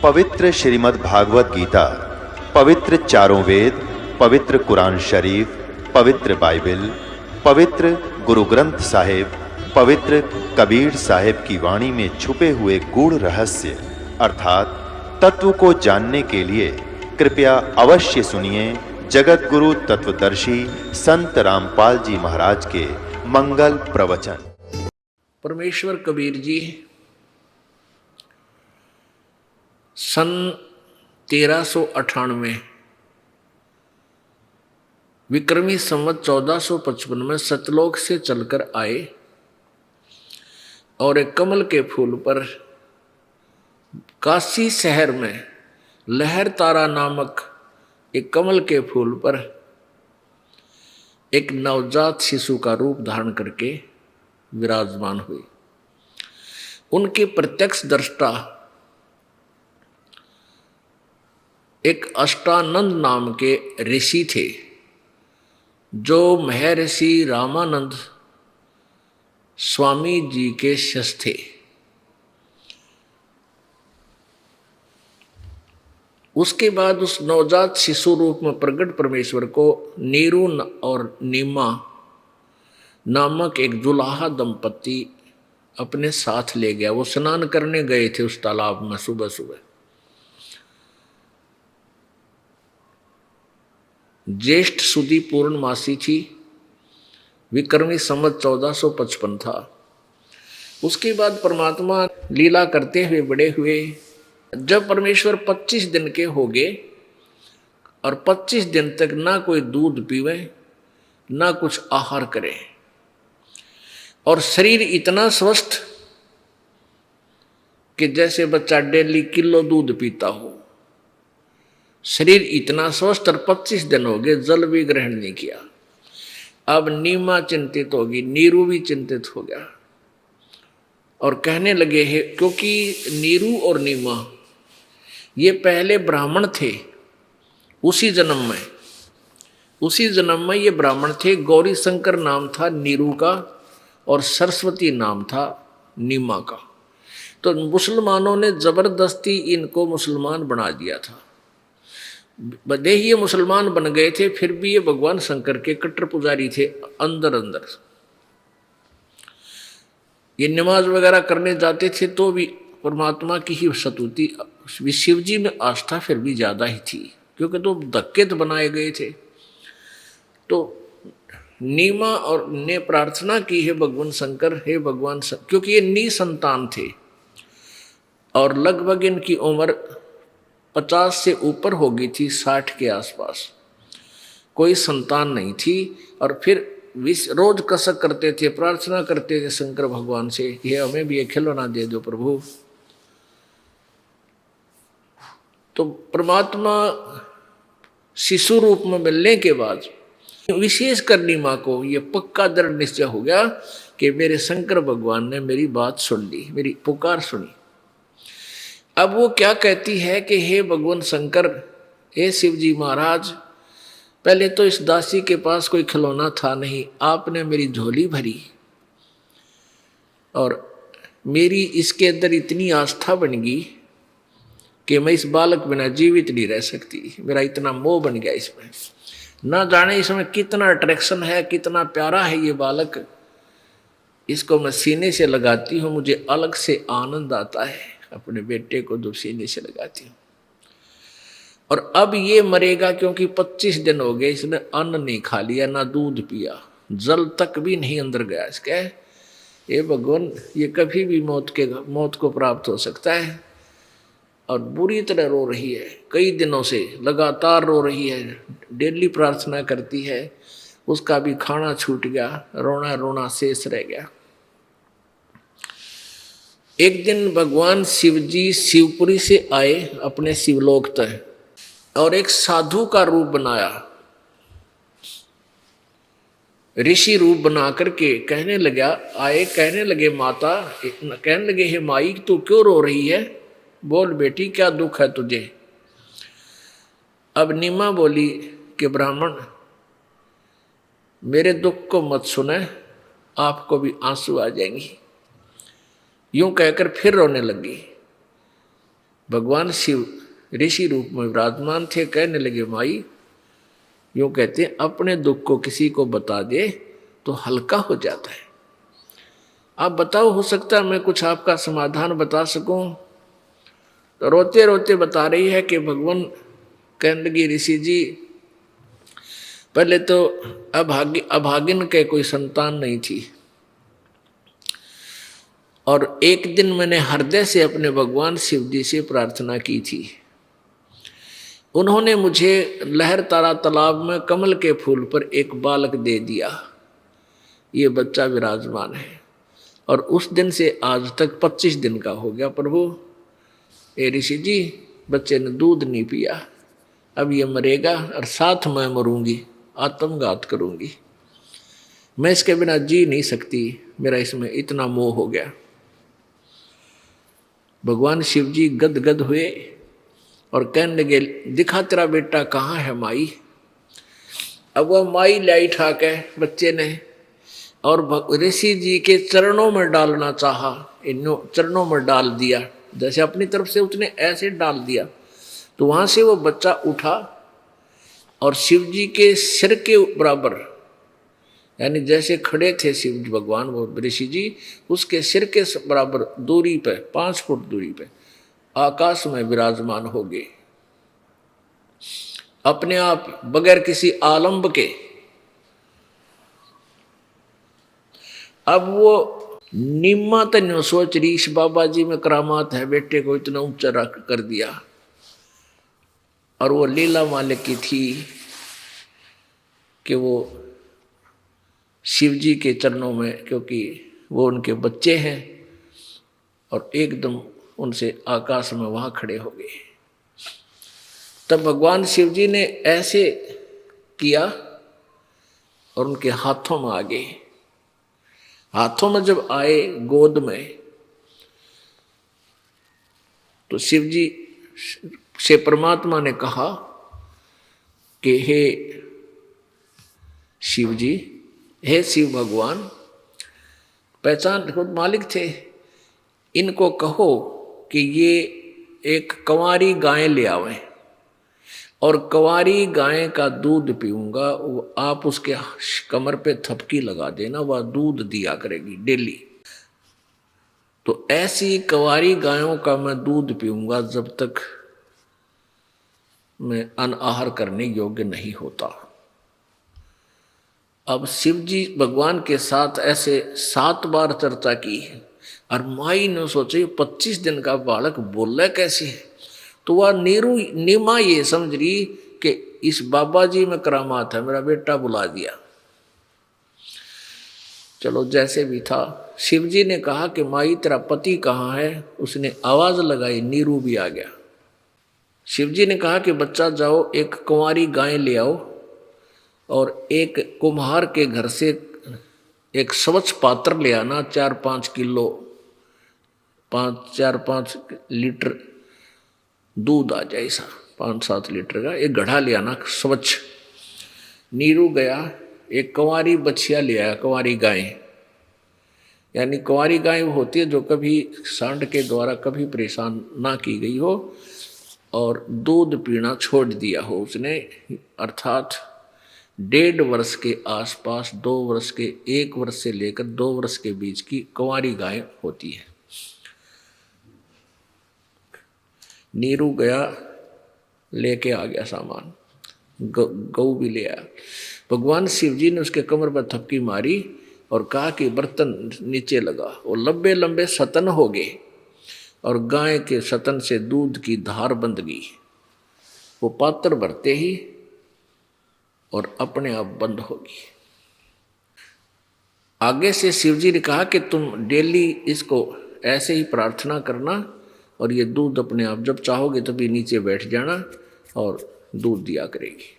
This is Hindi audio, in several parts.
पवित्र श्रीमद् भागवत गीता, पवित्र चारों वेद, पवित्र कुरान शरीफ, पवित्र बाइबल, पवित्र गुरु ग्रंथ साहिब, पवित्र कबीर साहिब की वाणी में छुपे हुए गूढ़ रहस्य अर्थात तत्व को जानने के लिए कृपया अवश्य सुनिए जगत गुरु तत्वदर्शी संत रामपाल जी महाराज के मंगल प्रवचन। परमेश्वर कबीर जी सन 1398 विक्रमी संवत 1455 में सतलोक से चलकर आए और एक कमल के फूल पर काशी शहर में लहर तारा नामक एक कमल के फूल पर एक नवजात शिशु का रूप धारण करके विराजमान हुए। उनके प्रत्यक्ष दृष्टा एक अष्टानंद नाम के ऋषि थे जो महर्षि रामानंद स्वामी जी के शिष्य थे। उसके बाद उस नवजात शिशु रूप में प्रकट परमेश्वर को नीरू और नीमा नामक एक दुल्हा दंपति अपने साथ ले गया। वो स्नान करने गए थे उस तालाब में सुबह सुबह। ज्येष्ठ सुदी पूर्णमासी थी, विक्रमी संवत 1455 था। उसके बाद परमात्मा लीला करते हुए बड़े हुए। जब परमेश्वर 25 दिन के हो गए और 25 दिन तक ना कोई दूध पीवे ना कुछ आहार करे और शरीर इतना स्वस्थ कि जैसे बच्चा डेली किलो दूध पीता हो, शरीर इतना स्वस्थ। और 25 दिन हो गए, जल भी ग्रहण नहीं किया। अब नीमा चिंतित होगी, नीरू भी चिंतित हो गया और कहने लगे हैं, क्योंकि नीरू और नीमा ये पहले ब्राह्मण थे। उसी जन्म में ये ब्राह्मण थे। गौरी शंकर नाम था नीरू का और सरस्वती नाम था नीमा का। तो मुसलमानों ने जबरदस्ती इनको मुसलमान बना दिया था। भले ही ये मुसलमान बन गए थे, फिर भी ये भगवान शंकर के कट्टर पुजारी थे अंदर अंदर। ये नमाज वगैरह करने जाते थे तो भी परमात्मा की ही सतुति, शिव जी में आस्था फिर भी ज्यादा ही थी, क्योंकि तो धक्के तो बनाए गए थे। तो नीमा और ने प्रार्थना की है भगवान शंकर, हे भगवान शंकर, क्योंकि ये निसंतान थे और लगभग इनकी उम्र 50 से ऊपर हो गई थी, 60 के आसपास। कोई संतान नहीं थी और फिर रोज कसक करते थे, प्रार्थना करते थे शंकर भगवान से, ये हमें भी एक खिलौना दे दो प्रभु। तो परमात्मा शिशु रूप में मिलने के बाद विशेष कर नीमा को ये पक्का दृढ़ निश्चय हो गया कि मेरे शंकर भगवान ने मेरी बात सुन ली, मेरी पुकार सुनी। अब वो क्या कहती है कि हे भगवान शंकर, हे शिव जी महाराज, पहले तो इस दासी के पास कोई खिलौना था नहीं, आपने मेरी झोली भरी और मेरी इसके अंदर इतनी आस्था बन गई कि मैं इस बालक बिना जीवित नहीं रह सकती। मेरा इतना मोह बन गया इसमें, ना जाने इसमें कितना अट्रैक्शन है, कितना प्यारा है ये बालक। इसको मैं सीने से लगाती हूँ, मुझे अलग से आनंद आता है। अपने बेटे को दो सीने से लगाती हूँ। और अब ये मरेगा क्योंकि 25 दिन हो गए, इसने अन्न नहीं खा लिया, ना दूध पिया, जल तक भी नहीं अंदर गया इसके। ये भगवान, ये कभी भी मौत को प्राप्त हो सकता है। और बुरी तरह रो रही है, कई दिनों से लगातार रो रही है, डेली प्रार्थना करती है, उसका भी खाना छूट गया, रोना रोना शेष रह गया। एक दिन भगवान शिव जी शिवपुरी से आए अपने शिवलोक तक और एक साधु का रूप बनाया, ऋषि रूप बना करके कहने लगे माता, कहने लगे हे माई, तू क्यों रो रही है? बोल बेटी, क्या दुख है तुझे? अब नीमा बोली कि ब्राह्मण, मेरे दुख को मत सुने, आपको भी आंसू आ जाएंगी। यूं कहकर फिर रोने लगी। भगवान शिव ऋषि रूप में विराजमान थे। कहने लगे माई, यूं कहते हैं अपने दुख को किसी को बता दे तो हल्का हो जाता है। आप बताओ, हो सकता है मैं कुछ आपका समाधान बता सकूं। तो रोते रोते बता रही है कि भगवान, कहने लगी ऋषि जी, पहले तो अभागिन के कोई संतान नहीं थी, और एक दिन मैंने हृदय से अपने भगवान शिव जी से प्रार्थना की थी। उन्होंने मुझे लहर तारा तालाब में कमल के फूल पर एक बालक दे दिया। ये बच्चा विराजमान है, और उस दिन से आज तक 25 दिन का हो गया। प्रभु, ए ऋषि जी, बच्चे ने दूध नहीं पिया, अब ये मरेगा और साथ मैं मरूंगी, आत्मघात करूंगी। मैं इसके बिना जी नहीं सकती, मेरा इसमें इतना मोह हो गया। भगवान शिव जी गदगद हुए और कहने लगे, दिखा तेरा बेटा कहाँ है माई। अब वह माई लाई ठाक है बच्चे ने, और ऋषि जी के चरणों में डालना चाहा, इन चरणों में डाल दिया, जैसे अपनी तरफ से उसने ऐसे डाल दिया। तो वहां से वो बच्चा उठा और शिव जी के सिर के बराबर, यानी जैसे खड़े थे शिव जी भगवान वो ऋषि जी, उसके सिर के बराबर दूरी पे, 5 फुट दूरी पे आकाश में विराजमान हो गए, अपने आप, बगैर किसी आलंब के। अब वो निम्मा तन्यो सोच रही, इस बाबा जी में करामात है, बेटे को इतना ऊंचा रख कर दिया। और वो लीला मालिक की थी कि वो शिव जी के चरणों में, क्योंकि वो उनके बच्चे हैं, और एकदम उनसे आकाश में वहां खड़े हो गए। तब भगवान शिव जी ने ऐसे किया और उनके हाथों में आ गए। हाथों में जब आए गोद में, तो शिव जी से परमात्मा ने कहा कि हे शिव जी, हे शिव भगवान, पहचान खुद मालिक थे, इनको कहो कि ये एक कंवारी गाय ले आवें, और कंवारी गाय का दूध पीऊंगा, आप उसके कमर पे थपकी लगा देना, वह दूध दिया करेगी डेली। तो ऐसी कंवारी गायों का मैं दूध पीऊंगा जब तक मैं अन्न आहार करने योग्य नहीं होता। अब शिव जी भगवान के साथ ऐसे 7 बार चर्चा की, और माई ने सोचे 25 दिन का बालक बोला कैसे है। तो वह नीमा ये समझ रही कि इस बाबा जी में करामात है, मेरा बेटा बुला दिया। चलो जैसे भी था, शिव जी ने कहा कि माई तेरा पति कहाँ है। उसने आवाज लगाई, नीरू भी आ गया। शिव जी ने कहा कि बच्चा जाओ, एक कुंवारी गाय ले आओ, और एक कुम्हार के घर से एक स्वच्छ पात्र ले आना, 4-5 किलो 4-5 लीटर दूध आ जाए, ऐसा 5-7 लीटर का एक घड़ा ले आना स्वच्छ। नीरू गया, एक कुंवारी बछिया ले आया, कुंवारी गाय, यानी कुंवारी गाय वो होती है जो कभी सांड के द्वारा कभी परेशान ना की गई हो और दूध पीना छोड़ दिया हो उसने, अर्थात 1.5 वर्ष के आसपास, 2 वर्ष के, 1 वर्ष से लेकर 2 वर्ष के बीच की कुंवारी गाय होती है। नीरू गया, लेके आ गया सामान, गऊ भी ले आया। भगवान शिव जी ने उसके कमर पर थपकी मारी और कहा कि बर्तन नीचे लगा। वो लंबे लंबे सतन हो गए और गाय के सतन से दूध की धार बंध गई। वो पात्र भरते ही और अपने आप बंद होगी। आगे से शिव जी ने कहा कि तुम डेली इसको ऐसे ही प्रार्थना करना और ये दूध अपने आप जब चाहोगे तभी नीचे बैठ जाना और दूध दिया करेगी।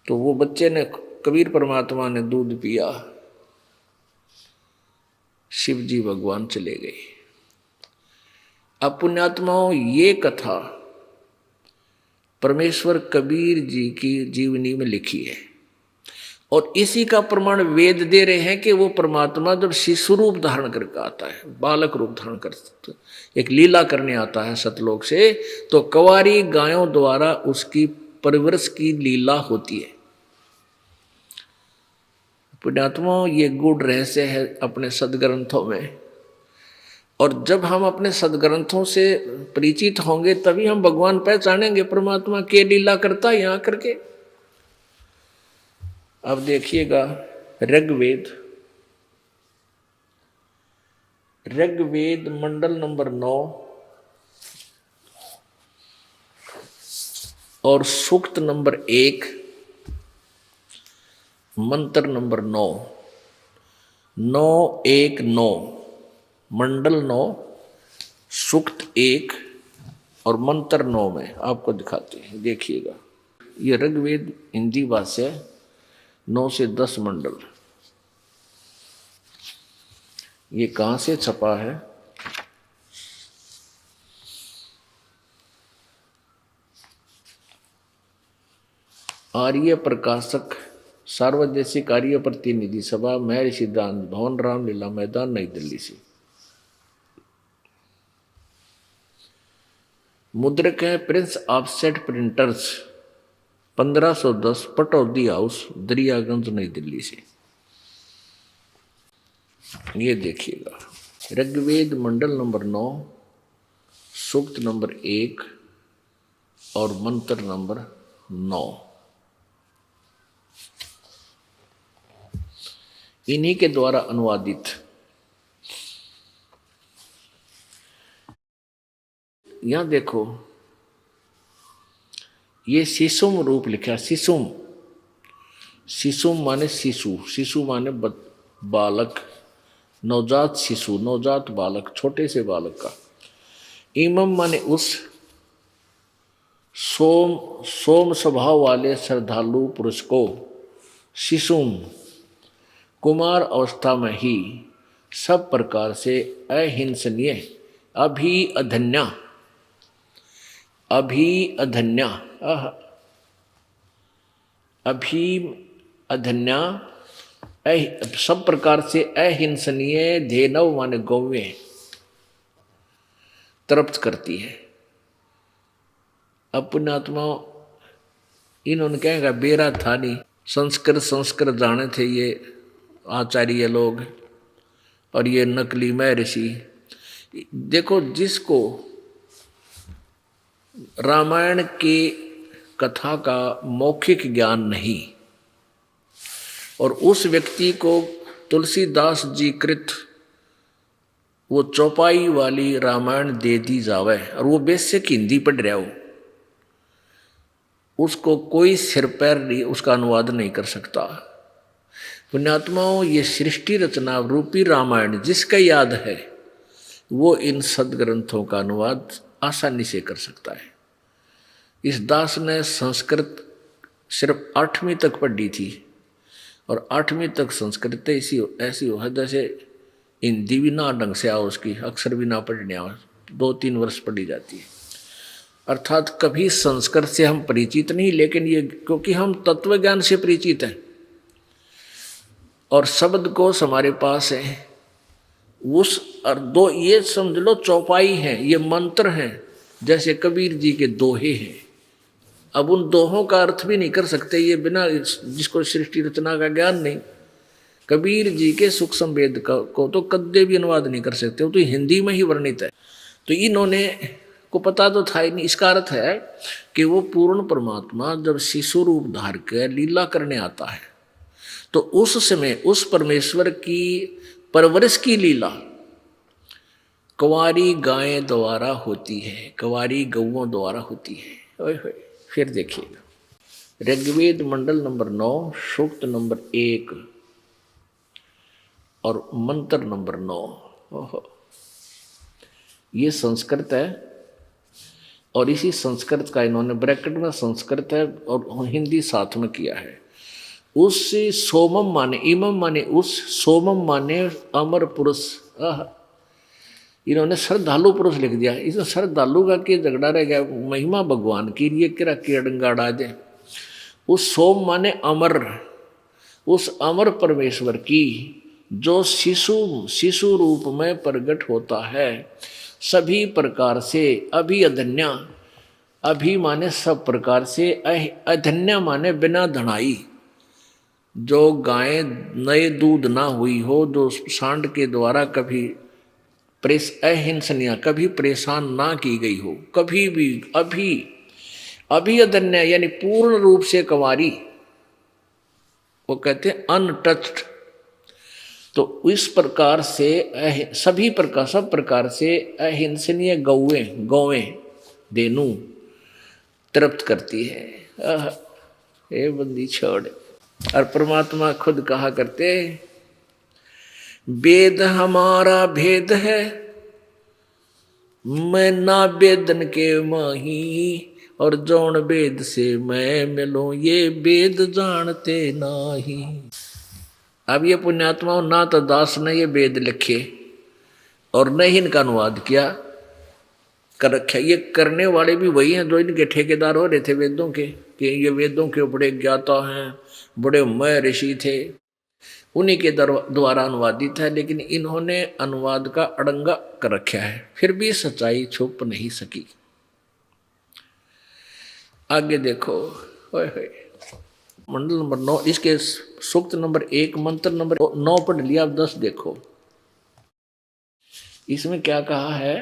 तो वो बच्चे ने, कबीर परमात्मा ने दूध पिया, शिव जी भगवान चले गए। अब पुण्यात्माओं, ये कथा परमेश्वर कबीर जी की जीवनी में लिखी है और इसी का प्रमाण वेद दे रहे हैं कि वो परमात्मा जब शिशु रूप धारण करके आता है, बालक रूप धारण कर एक लीला करने आता है सतलोक से, तो कंवारी गायों द्वारा उसकी परवरिश की लीला होती है। पुण्यात्मा, ये गूढ़ रहस्य है अपने सदग्रंथों में, और जब हम अपने सदग्रंथों से परिचित होंगे तभी हम भगवान पहचानेंगे परमात्मा के लीला करता है यहाँ करके। अब देखिएगा ऋग्वेद मंडल नंबर 9 और सूक्त नंबर 1 मंत्र नंबर 9 मंडल 9 सूक्त 1 और मंत्र 9 में आपको दिखाते हैं। देखिएगा, ये ऋग्वेद हिंदी भाषा 9 से 10 मंडल। ये कहाँ से छपा है? आर्य प्रकाशक सार्वदेशिक आर्य प्रतिनिधि सभा, महर्षि सिद्धांत भवन, रामलीला मैदान, नई दिल्ली से। मुद्रक है Prince offset printers, 1510, Pataudi house, Daryaganj, नई दिल्ली से। ये देखिएगा, ऋग्वेद मंडल नंबर 9 सूक्त नंबर 1 और मंत्र नंबर 9, इन्हीं के द्वारा अनुवादित। यहां देखो, ये शिशुम रूप लिखा। शिशुम माने शिशु माने बालक, नवजात शिशु, नवजात बालक, छोटे से बालक का। इमम माने उस सोम स्वभाव वाले श्रद्धालु पुरुष को। शिशुम कुमार अवस्था में ही सब प्रकार से अहिंसनीय, अभिअधन्या सब प्रकार से अहिंसनीय, धेनव माने गौवे, तृप्त करती है। अब पुण्यात्मा, इन्होंने कहेगा बेरा था नहीं, संस्कृत जाने थे ये आचार्य लोग और ये नकली महर्षि। देखो, जिसको रामायण की कथा का मौखिक ज्ञान नहीं और उस व्यक्ति को तुलसीदास जी कृत वो चौपाई वाली रामायण दे दी जावे और वो बेसिक हिंदी पढ़ रहा हो, उसको कोई सिर पैर नहीं, उसका अनुवाद नहीं कर सकता। पुण्यात्माओं, ये सृष्टि रचना रूपी रामायण जिसका याद है वो इन सदग्रंथों का अनुवाद आसानी से कर सकता है। इस दास ने संस्कृत सिर्फ 8वीं तक पढ़ी थी और 8वीं तक संस्कृत ऐसी हो जैसे हिंदी भी ना ढंग से आओ, उसकी अक्षर भी ना पढ़ने आओ, 2-3 वर्ष पढ़ी जाती है। अर्थात कभी संस्कृत से हम परिचित नहीं, लेकिन ये क्योंकि हम तत्व ज्ञान से परिचित हैं और शब्दकोश हमारे पास है, उस और दो ये समझ लो चौपाई है, ये मंत्र हैं, जैसे कबीर जी के दोहे हैं। अब उन दोहों का अर्थ भी नहीं कर सकते ये बिना जिसको सृष्टि रचना का ज्ञान नहीं। कबीर जी के सुख संवेद को तो कद्दे भी अनुवाद नहीं कर सकते, वो तो हिंदी में ही वर्णित है। तो इन्होंने को पता तो था ही नहीं। इसका अर्थ है कि वो पूर्ण परमात्मा जब शिशु रूप धार कर लीला करने आता है तो उस समय उस परमेश्वर की परवरिश की लीला कुंवारी गायें द्वारा होती है, कुंवारी गौओं द्वारा होती है। ओए होए, फिर देखिएगा ऋग्वेद मंडल नंबर 9 सूक्त नंबर 1 और मंत्र नंबर 9। ओहो, ये संस्कृत है और इसी संस्कृत का इन्होंने ब्रैकेट में संस्कृत है और हिंदी साथ में किया है। उस सोमम माने इमम माने उस, सोमम माने अमर पुरुष। इन्होंने श्रद्धालु पुरुष लिख दिया। इसमें श्रद्धालु का के झगड़ा रह गया, महिमा भगवान की ये किरा किड़ंगाड़ा दे। उस सोम माने अमर उस अमर परमेश्वर की जो शिशु रूप में प्रकट होता है, सभी प्रकार से अभिअधन्या, अभि माने सब प्रकार से, अधन्या माने बिना धनाई, जो गाय नए दूध ना हुई हो, जो सांड के द्वारा कभी अहिंसनिया, कभी परेशान ना की गई हो, कभी भी अभिअधन्या यानी पूर्ण रूप से कुंवारी, वो कहते हैं अनटच्ड। तो इस प्रकार से सब प्रकार से अहिंसनीय गौवें देनु तृप्त करती है। ये बंदी छोड़। और परमात्मा खुद कहा करते, वेद हमारा भेद है, मैं ना वेदन के माही, और जौन वेद से मैं मिलूं, ये वेद जानते नाही। अब ये पुण्यात्माओं, ना तो दास ने ये वेद लिखे और न ही इनका अनुवाद किया कर रखा। ये करने वाले भी वही हैं जो इनके ठेकेदार हो रहे थे वेदों के, कि ये वेदों के बड़े ज्ञाता हैं, बड़े मय ऋषि थे, उन्हीं के द्वारा अनुवादित है। लेकिन इन्होंने अनुवाद का अड़ंगा कर रखा है, फिर भी सच्चाई छुप नहीं सकी। आगे देखो, मंडल नंबर 9, इसके सूक्त नंबर 1 मंत्र नंबर 9 पढ़ लिया। अब 10 देखो, इसमें क्या कहा है।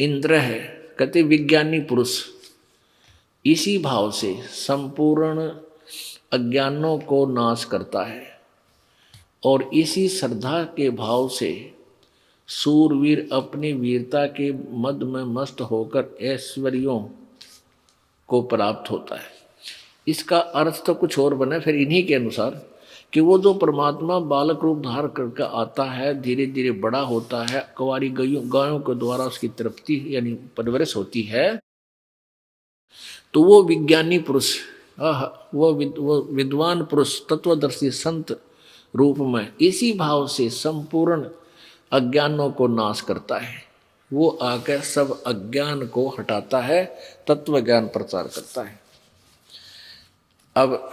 इंद्र है, कहते विज्ञानी पुरुष इसी भाव से संपूर्ण अज्ञानों को नाश करता है, और इसी श्रद्धा के भाव से सूरवीर अपनी वीरता के मद में मस्त होकर ऐश्वर्यों को प्राप्त होता है। इसका अर्थ तो कुछ और बना फिर इन्हीं के अनुसार, कि वो जो परमात्मा बालक रूप धार करके आता है, धीरे धीरे बड़ा होता है, कुंवारी गायों के द्वारा उसकी तृप्ति यानी परवरिश होती है, तो वो विज्ञानी पुरुष, वो विद्वान पुरुष, तत्वदर्शी संत रूप में इसी भाव से संपूर्ण अज्ञानों को नाश करता है। वो आकर सब अज्ञान को हटाता है, तत्व ज्ञान प्रचार करता है। अब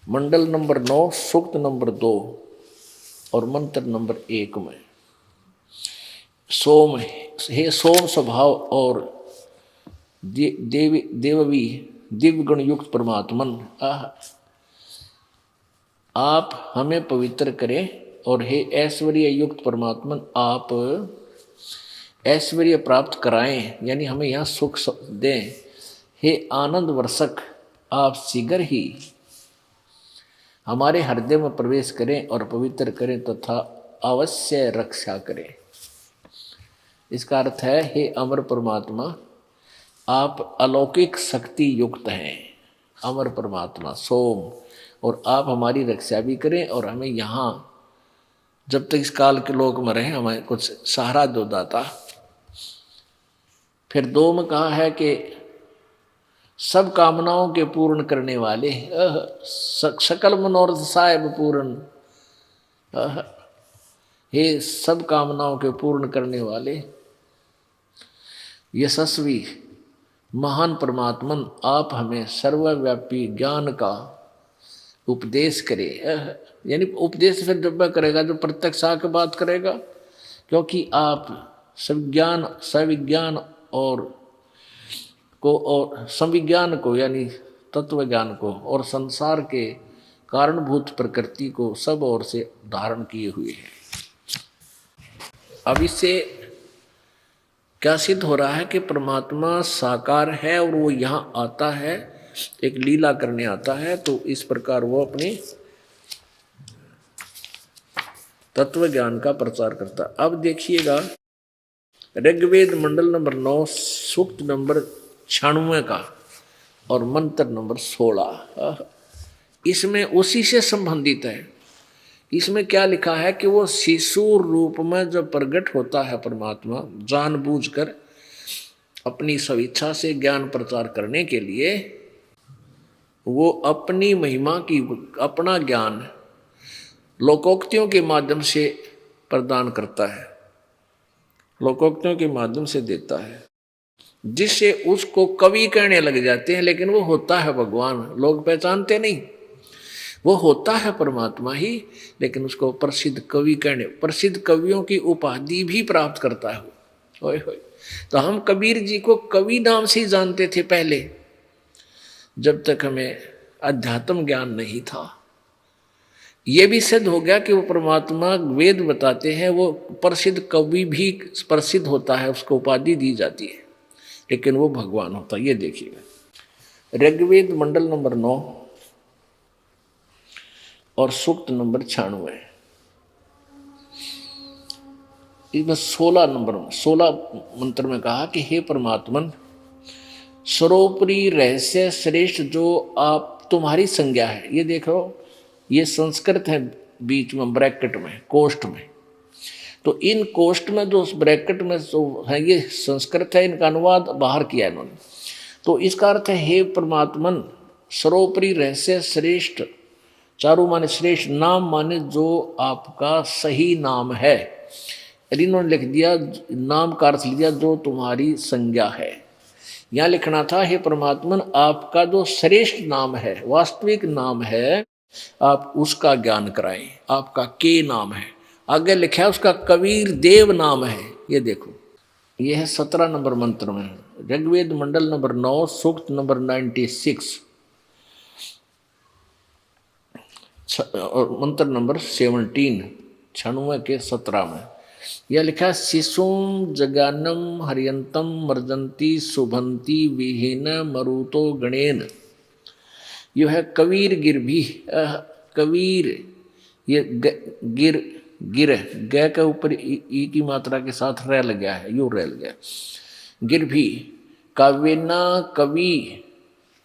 मंडल नंबर 9 सूक्त नंबर 2 और मंत्र नंबर 1 में सोम, हे सोम स्वभाव और देववी दिव्यगुण युक्त परमात्मन, आप हमें पवित्र करें, और हे ऐश्वर्य युक्त परमात्मन, आप ऐश्वर्य प्राप्त कराएं, यानी हमें यहाँ सुख दें। हे आनंद वर्षक, आप शीघ्र ही हमारे हृदय में प्रवेश करें और पवित्र करें तथा अवश्य रक्षा करें। इसका अर्थ है, हे अमर परमात्मा, आप अलौकिक शक्ति युक्त हैं, अमर परमात्मा सोम, और आप हमारी रक्षा भी करें, और हमें यहाँ जब तक इस काल के लोक में रहे हमें कुछ सहारा दो दाता। फिर 2 में कहा है कि सब कामनाओं के पूर्ण करने वाले, सकल मनोरथ साहेब पूर्ण, हे सब कामनाओं के पूर्ण करने वाले यशस्वी महान परमात्मन, आप हमें सर्वव्यापी ज्ञान का उपदेश करे। यानी उपदेश फिर जब करेगा जो प्रत्यक्ष आके बात करेगा, क्योंकि आप सविज्ञान और संविज्ञान को यानी तत्व ज्ञान को और संसार के कारणभूत प्रकृति को सब ओर से धारण किए हुए हैं। अब इससे क्या सिद्ध हो रहा है कि परमात्मा साकार है और वो यहाँ आता है, एक लीला करने आता है, तो इस प्रकार वो अपने तत्व ज्ञान का प्रचार करता है। अब देखिएगा ऋग्वेद मंडल नंबर 9 सूक्त नंबर 96 का और मंत्र नंबर 16, इसमें उसी से संबंधित है। इसमें क्या लिखा है कि वो शिशु रूप में जब प्रकट होता है परमात्मा, जानबूझकर अपनी स्वेच्छा से ज्ञान प्रचार करने के लिए, वो अपनी महिमा की अपना ज्ञान लोकोक्तियों के माध्यम से प्रदान करता है, लोकोक्तियों के माध्यम से देता है, जिससे उसको कवि कहने लग जाते हैं, लेकिन वो होता है भगवान, लोग पहचानते नहीं। वो होता है परमात्मा ही, लेकिन उसको प्रसिद्ध कवि कहने, प्रसिद्ध कवियों की उपाधि भी प्राप्त करता है। होय होय। तो हम कबीर जी को कवि नाम से ही जानते थे पहले, जब तक हमें अध्यात्म ज्ञान नहीं था। ये भी सिद्ध हो गया कि वो परमात्मा, वेद बताते हैं वो प्रसिद्ध कवि भी प्रसिद्ध होता है, उसको उपाधि दी जाती है, लेकिन वो भगवान होता है। ये देखिएगा, ऋग्वेद मंडल नंबर 9 और सूक्त नंबर 96, इसमें 16 मंत्र में कहा कि हे परमात्मन, सर्वोपरि रहस्य श्रेष्ठ जो आप तुम्हारी संज्ञा है। ये देखो, ये संस्कृत है बीच में ब्रैकेट में, कोष्ठ में। तो इन कोष्ठ में जो ब्रैकेट में जो है ये संस्कृत है, इनका अनुवाद बाहर किया इन्होंने। तो इसका अर्थ है हे परमात्मन, सर्वोपरि रहस्य श्रेष्ठ, चारों माने श्रेष्ठ, नाम माने जो आपका सही नाम है। इन्होंने लिख दिया, नाम का अर्थ लिया जो तुम्हारी संज्ञा है। यहाँ लिखना था हे परमात्मन, आपका जो श्रेष्ठ नाम है, वास्तविक नाम है, आप उसका ज्ञान कराएं। आपका के नाम है, आगे लिखा है उसका कबीर देव नाम है। ये देखो, ये है 17 नंबर मंत्र में, ऋग्वेद मंडल नंबर 9 सूक्त नंबर 96 और मंत्र नंबर 17, 96 के 17 में यह लिखा है, शिशुम जगानम हरियंतम मर्जंती शुभंती विहीन मरुतो गणेन। यह है कबीर गिर भी, कबीर, ये गिर, ग के ऊपर ई की मात्रा के साथ रह लग गया है, यू रह लग गया। गिर भी, काव्यना कवि,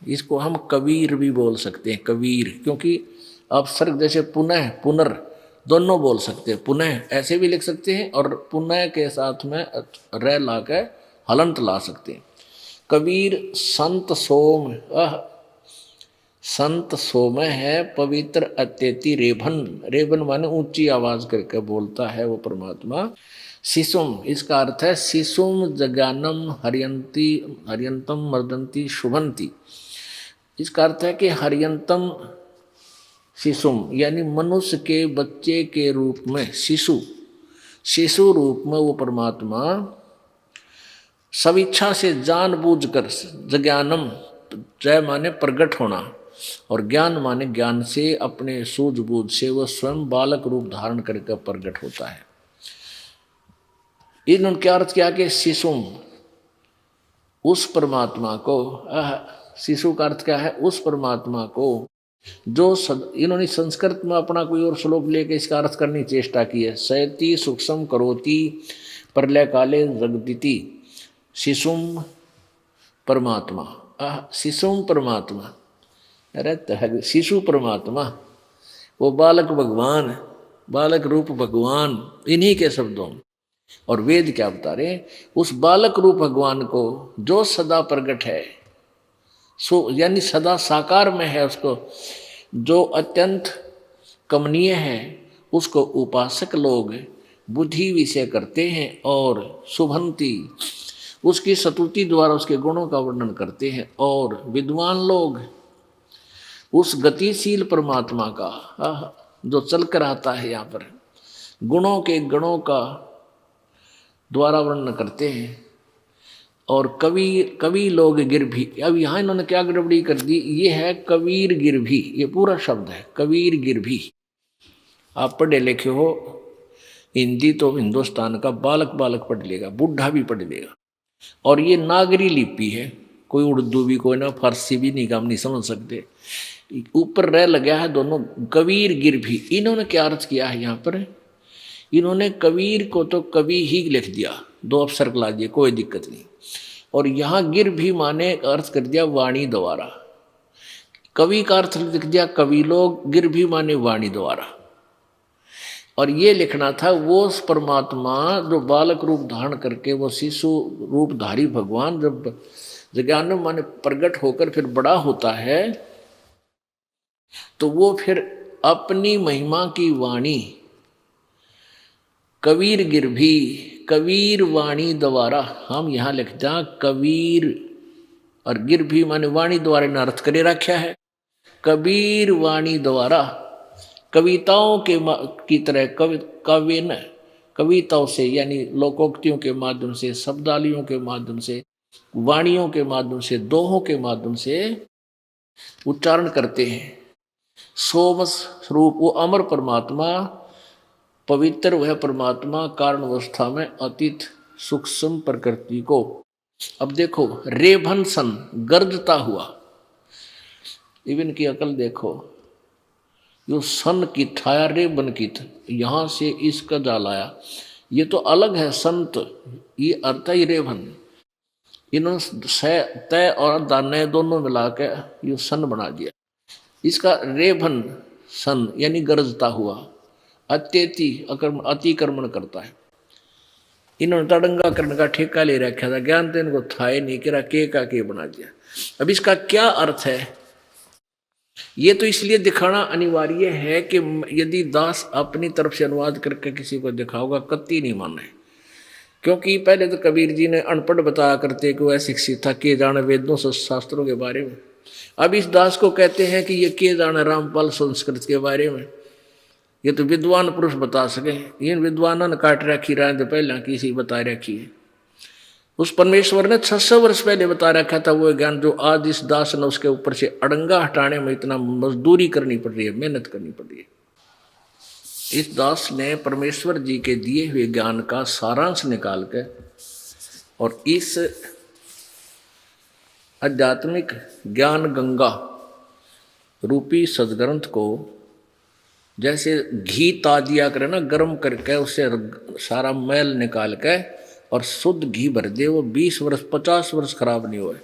इसको हम कबीर भी बोल सकते हैं, कबीर, क्योंकि आप सर्ग जैसे पुनः, पुनर दोनों बोल सकते हैं। पुनः ऐसे भी लिख सकते हैं और पुनः के साथ में रह ला के हलंत ला सकते हैं। कबीर संत सोम, संत सोम है, पवित्र अत्यति रेभन, रेभन माने ऊंची आवाज करके बोलता है वो परमात्मा। शिशुम, इसका अर्थ है शिशुम जगानम हरियंती, हरियंतम मर्दंती शुभंती। इसका अर्थ है कि हरियंतम शिशुम, यानी मनुष्य के बच्चे के रूप में, शिशु, शिशु रूप में वो परमात्मा सब इच्छा से जानबूझकर, जज्ञानम, जय माने प्रकट होना और ज्ञान माने ज्ञान से, अपने सूझबूझ से वह स्वयं बालक रूप धारण करके प्रकट होता है। इन्होंने क्या अर्थ किया कि शिशुम, उस परमात्मा को, शिशु का अर्थ क्या है, उस परमात्मा को जो इन्होंने संस्कृत में अपना कोई और श्लोक लेके इसका अर्थ करने की चेष्टा की है। सयति सूक्ष्म करोति प्रलय काले जगदिति, शिशुम परमात्मा, शिशुम परमात्मा, अरे शिशु परमात्मा, वो बालक भगवान, बालक रूप भगवान, इन्हीं के शब्दों। और वेद क्या बता रहे, उस बालक रूप भगवान को जो सदा प्रकट है, सो यानी सदा साकार में है, उसको जो अत्यंत कमनीय है, उसको उपासक लोग बुद्धि विषय करते हैं और शुभंती, उसकी स्तुति द्वारा उसके गुणों का वर्णन करते हैं। और विद्वान लोग उस गतिशील परमात्मा का, जो चल कर आता है यहाँ पर, गुणों के गणों का द्वारा वर्णन करते हैं। और कवि लोग गिर भी, अब यहाँ इन्होंने क्या गड़बड़ी कर दी, ये है कबीर गिर भी, ये पूरा शब्द है कबीर गिर भी। आप पढ़े लिखे हो हिंदी तो हिंदुस्तान का बालक बालक पढ़ लेगा, बूढ़ा भी पढ़ लेगा। और ये नागरी लिपि है, कोई उर्दू भी, कोई ना फारसी भी नहीं, काम नहीं समझ सकते। ऊपर रह लगा है दोनों, कबीर गिर भी। इन्होंने क्या अर्थ किया है यहाँ पर, इन्होंने कबीर को तो कवि ही लिख दिया, 2 अक्षर ला दिए, कोई दिक्कत नहीं। और यहाँ गिर भी माने अर्थ कर दिया वाणी द्वारा, कवि का अर्थ लिख दिया कवि लोग, गिर भी माने वाणी द्वारा। और ये लिखना था वो परमात्मा जो बालक रूप धारण करके, वो शिशु रूपधारी भगवान जब जज्ञान माने प्रकट होकर फिर बड़ा होता है, तो वो फिर अपनी महिमा की वाणी कबीर गिर भी, कबीर वाणी द्वारा, हम यहाँ लिखते हैं कबीर और गिर भी माने वाणी द्वारा ने अर्थ करे रखा है। कबीर वाणी द्वारा कविताओं की तरह काव्य न कविताओं से यानी लोकोक्तियों के माध्यम से, शब्दावलियों के माध्यम से, वाणियों के माध्यम से, दोहों के माध्यम से उच्चारण करते हैं। सोम स्वरूप वो अमर परमात्मा, पवित्र वह परमात्मा कारण अवस्था में अतीत सूक्ष्म प्रकृति को, अब देखो रेभन सन गर्जता हुआ, इवन की अकल देखो, यो सन की थाया रेबन की यहां से इसका जाल आया, ये तो अलग है संत, ये अर्थ ही रेभन, इन्होंने तय और दाने दोनों मिला के ये सन बना दिया। इसका रेभन सन यानी गरजता हुआ, अतिक्रमण करता है। इन्होंने तड़ंगा करने का ठेका ले रखा था, ज्ञान तो इनको था ही नहीं, करा के बना दिया। अब इसका क्या अर्थ है, ये तो इसलिए दिखाना अनिवार्य है कि यदि दास अपनी तरफ से अनुवाद करके किसी को दिखाओगा कत्ती नहीं माने, क्योंकि पहले तो कबीर जी ने अनपढ़ बताया करते कि वह शिक्षित था, के जाने वेदों शास्त्रों के बारे में। अब इस दास को कहते हैं कि ये के जाने रामपाल संस्कृत के बारे में, ये तो विद्वान पुरुष बता सके, इन विद्वानों ने काट रखी राय तो पहले किसी बता रखी है। उस परमेश्वर ने 600 वर्ष पहले बता रखा था वो ज्ञान, जो आज इस दास ने उसके ऊपर से अड़ंगा हटाने में इतना मजदूरी करनी पड़ रही है, मेहनत करनी पड़ रही है। इस दास ने परमेश्वर जी के दिए हुए ज्ञान का सारांश निकाल के और इस आध्यात्मिक ज्ञान गंगा रूपी सदग्रंथ को जैसे घी ताजिया करे ना, गर्म करके उससे सारा मैल निकाल के और शुद्ध घी भर दे, वो 20 वर्ष 50 वर्ष खराब नहीं हुए।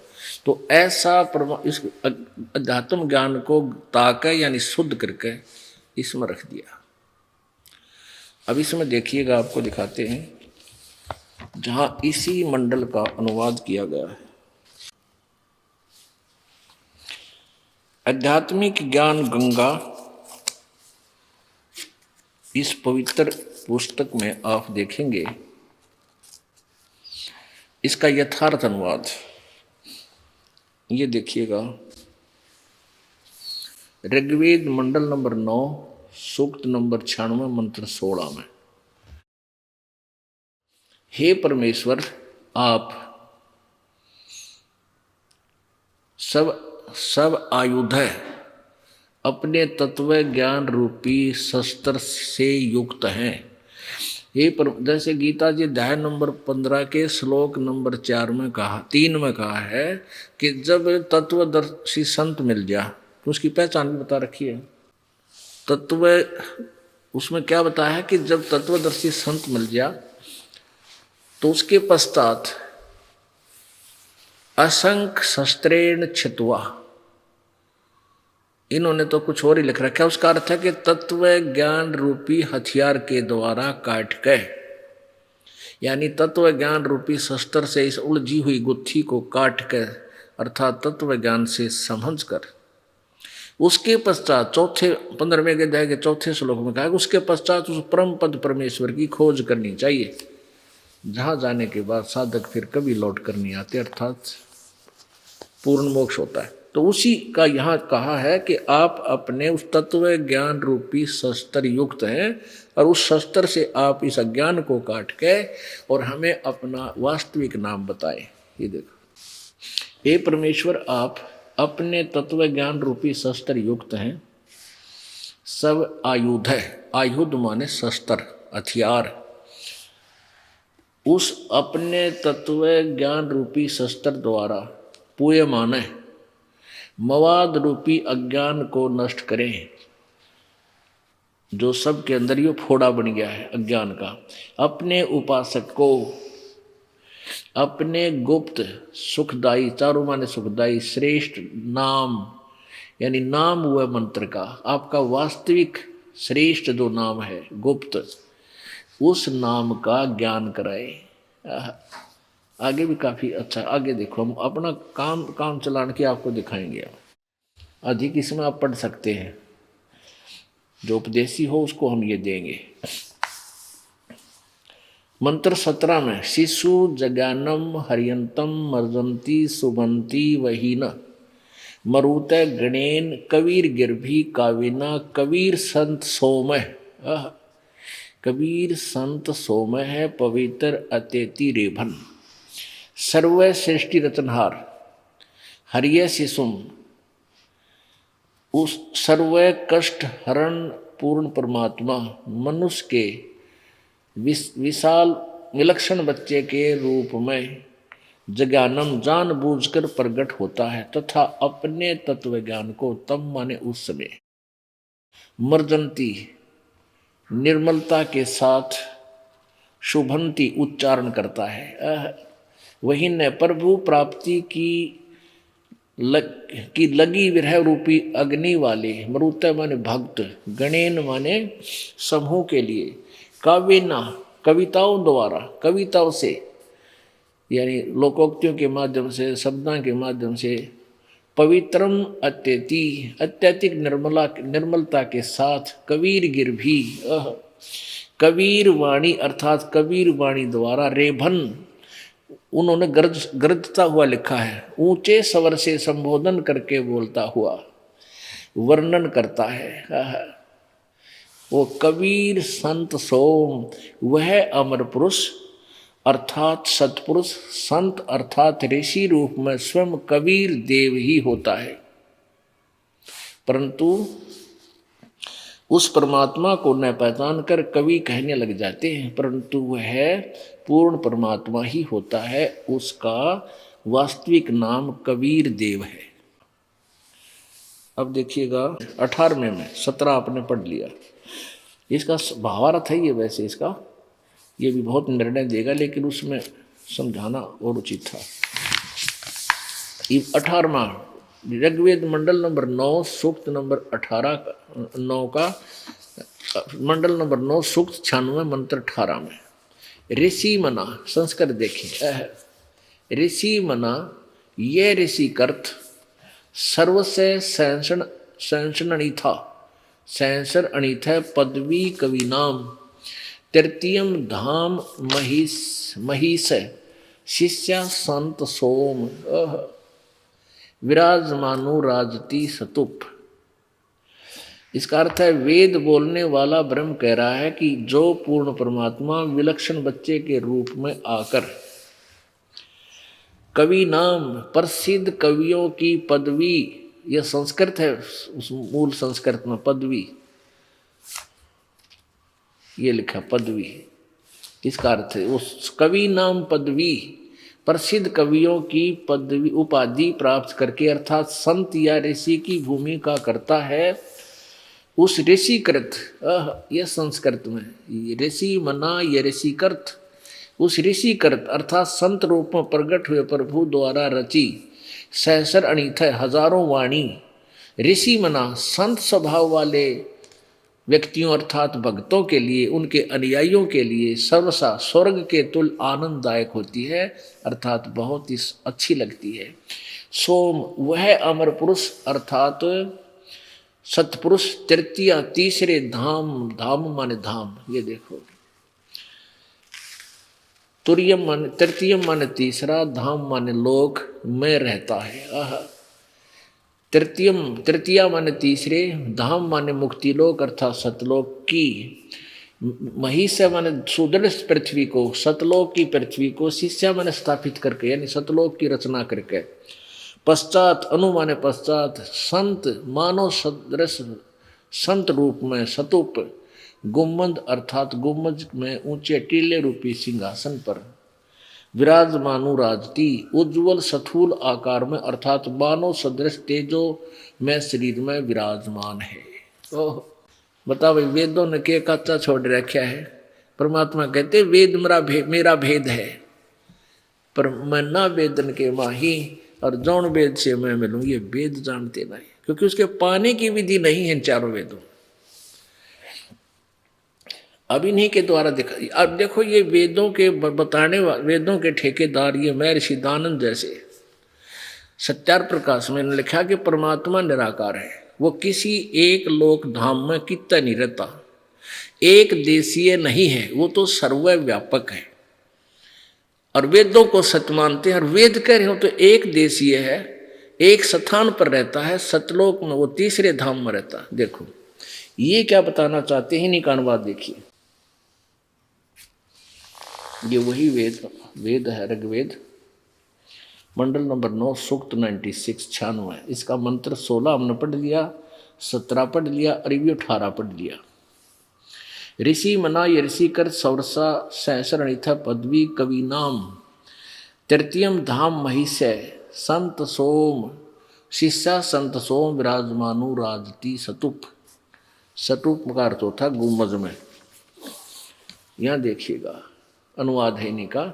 तो ऐसा इस अध्यात्म ज्ञान को ताके यानी शुद्ध करके इसमें रख दिया। अब इसमें देखिएगा, आपको दिखाते हैं जहां इसी मंडल का अनुवाद किया गया है। आध्यात्मिक ज्ञान गंगा, इस पवित्र पुस्तक में आप देखेंगे इसका यथार्थ अनुवाद, ये देखिएगा, ऋग्वेद मंडल नंबर 9 सूक्त नंबर 96 मंत्र 16 में, हे परमेश्वर आप सब आयुध अपने तत्व ज्ञान रूपी शस्त्र से युक्त हैं। ये जैसे गीता जी अध्याय नंबर 15 के श्लोक नंबर 4 में कहा, 3 में कहा है कि जब तत्वदर्शी संत मिल जा तो उसकी पहचान भी बता रखी है। तत्व उसमें क्या बताया है कि जब तत्वदर्शी संत मिल जा तो उसके पश्चात असंख्य शस्त्रेण छित्वा, इन्होंने तो कुछ और ही लिख रखा है, उसका अर्थ है कि तत्व ज्ञान रूपी हथियार के द्वारा काट के, यानी तत्व ज्ञान रूपी शस्त्र से इस उलझी हुई गुत्थी को काट के, अर्थात तत्व ज्ञान से समझ कर, उसके पश्चात चौथे 15वें अध्याय के चौथे श्लोक में कहा, उसके पश्चात उस परम पद परमेश्वर की खोज करनी चाहिए, जहां जाने के बाद साधक फिर कभी लौट कर नहीं आते, अर्थात पूर्ण मोक्ष होता है। तो उसी का यहाँ कहा है कि आप अपने उस तत्व ज्ञान रूपी शस्त्र युक्त हैं और उस शस्त्र से आप इस अज्ञान को काट के और हमें अपना वास्तविक नाम बताएं। ये देखो, हे परमेश्वर आप अपने तत्व ज्ञान रूपी शस्त्र युक्त हैं, सब आयुध है, आयुध माने शस्त्र हथियार, उस अपने तत्व ज्ञान रूपी शस्त्र द्वारा पूय माने मवाद रूपी अज्ञान को नष्ट करें, जो सबके अंदर ये फोड़ा बन गया है अज्ञान का। अपने उपासक को अपने गुप्त सुखदायी, चारों माने सुखदायी श्रेष्ठ नाम, यानी नाम हुआ मंत्र का, आपका वास्तविक श्रेष्ठ जो नाम है गुप्त, उस नाम का ज्ञान कराए। आगे भी काफ़ी अच्छा, आगे देखो, हम अपना काम चलाने के आपको दिखाएंगे। अधिक इसमें आप पढ़ सकते हैं, जो उपदेशी हो उसको हम ये देंगे। मंत्र 17 में, शिशु जगानम हरियंतम मर्जंती सुबंती वहीन मरुत गणेन कबीर गिरभी काविना कबीर संत सोमय। कबीर संत सोमय है पवित्र अत्यति रेभन। सर्व सृष्टि रचनहार हरिय शिशुम उस सर्व कष्ट हरण पूर्ण परमात्मा मनुष्य के विशाल विलक्षण बच्चे के रूप में जज्ञानम जानबूझकर प्रकट होता है तथा अपने तत्व ज्ञान को तम माने उस समय मर्जंती निर्मलता के साथ शुभंती उच्चारण करता है। वही न प्रभु प्राप्ति की लगी विरह रूपी अग्नि वाले मरुत माने भक्त गणेन माने समूह के लिए काव्यना कविताओं द्वारा कविताओं से यानी लोकोक्तियों के माध्यम से शब्दों के माध्यम से पवित्रम अत्यधिक निर्मलता के साथ कबीर गिरभी कबीर वाणी अर्थात कबीर वाणी द्वारा रेभन उन्होंने गरजता हुआ लिखा है। ऊंचे स्वर से संबोधन करके बोलता हुआ वर्णन करता है। वो कबीर संत सोम वह अमर पुरुष अर्थात सतपुरुष संत अर्थात ऋषि रूप में स्वयं कबीर देव ही होता है, परंतु उस परमात्मा को न पहचान कर कवि कहने लग जाते हैं, परंतु वह पूर्ण परमात्मा ही होता है। उसका वास्तविक नाम कबीर देव है। अब देखिएगा 18वें में 17 आपने पढ़ लिया। इसका भावार्थ है ये, वैसे इसका ये भी बहुत निर्णय देगा, लेकिन उसमें समझाना और उचित था। 18वां ऋग्वेद मंडल नंबर 9 सूक्त नंबर 9 का मंडल नंबर 9 सूक्त 96 मंत्र 18 में ऋषि मना संस्कृत देखिए। ऋषि मना ये ऋषि कर्त सर्वसे सैंसन अणिथा सैंसर अणिथ पदवी कवि नाम तृतीयम धाम महिष शिष्या संत सोम विराजमानु राजती सतुप। इसका अर्थ है वेद बोलने वाला ब्रह्म कह रहा है कि जो पूर्ण परमात्मा विलक्षण बच्चे के रूप में आकर कवि नाम प्रसिद्ध कवियों की पदवी, यह संस्कृत है, उस मूल संस्कृत में पदवी ये लिखा पदवी, इसका अर्थ है उस कवि नाम पदवी प्रसिद्ध कवियों की पदवी उपाधि प्राप्त करके अर्थात संत या ऋषि की भूमिका करता है। उस ऋषिकृत यह संस्कृत में ऋषि मना ये ऋषिकृत उस ऋषिकृत अर्थात संत रूप में प्रकट हुए प्रभु द्वारा रची सहस्र अणिथ हजारों वाणी ऋषि मना संत स्वभाव वाले व्यक्तियों अर्थात भक्तों के लिए उनके अनुयायियों के लिए सर्वसा स्वर्ग के तुल्य आनंददायक होती है, अर्थात बहुत ही अच्छी लगती है। सोम वह अमर पुरुष अर्थात सतपुरुष तृतीय तीसरे धाम, धाम माने धाम, ये देखो तुर्यम माने तृतीयम माने तीसरा, धाम माने लोक में रहता है। तृतीया माने तीसरे, धाम माने मुक्ति लोक अर्थात सतलोक की, महिष माने सुदृढ़ पृथ्वी को, सतलोक की पृथ्वी को, शिष्या माने स्थापित करके यानी सतलोक की रचना करके, पश्चात अनु माने पश्चात, संत मानव सदृश संत रूप में, सतुप गुम्मद अर्थात गुम्मज में ऊंचे टीले रूपी सिंहासन पर विराजमानु राजती उज्ज्वल सथूल आकार में अर्थात मानव सदृश तेजो में शरीर में विराजमान है। ओह बताओ भाई, वेदों ने क्या कच्चा छोड़ रखा है। परमात्मा कहते वेद मेरा भेद है, पर मैं ना वेदन के माही और जौन वेद से मैं मिलूँ, ये वेद जानते नहीं, क्योंकि उसके पाने की विधि नहीं है चारों वेदों। अब इन्हीं के द्वारा देखा। अब देखो ये वेदों के बताने वेदों के ठेकेदार ये महर्षि दानंद जैसे सत्यार प्रकाश में लिखा कि परमात्मा निराकार है, वो किसी एक लोक धाम में कितना नहीं रहता, एक देशीय नहीं है, वो तो सर्वव्यापक है। और वेदों को सत्य मानते हैं, और वेद कह रहे हो तो एक देशीय है, एक स्थान पर रहता है सतलोक में, वो तीसरे धाम में रहता है। देखो ये क्या बताना चाहते हैं, निकान बात देखिए। ये वही वेद है, ऋग्वेद मंडल नंबर 9 सूक्त 96 96। इसका मंत्र 16 हमने पढ़ लिया, 17 पढ़ लिया और ये 18 पढ़ लिया। ऋषि मना ये ऋषि कर सौरसा सहस्रणिथ पदवी कवि नाम तृतीयम धाम महिष्य संत सोम शिष्या संत सोम विराजमानु राजती सतुप। सतुप का अर्थ होता गुम्बज में। यहाँ देखिएगा अनुवाद है इन्हीं का।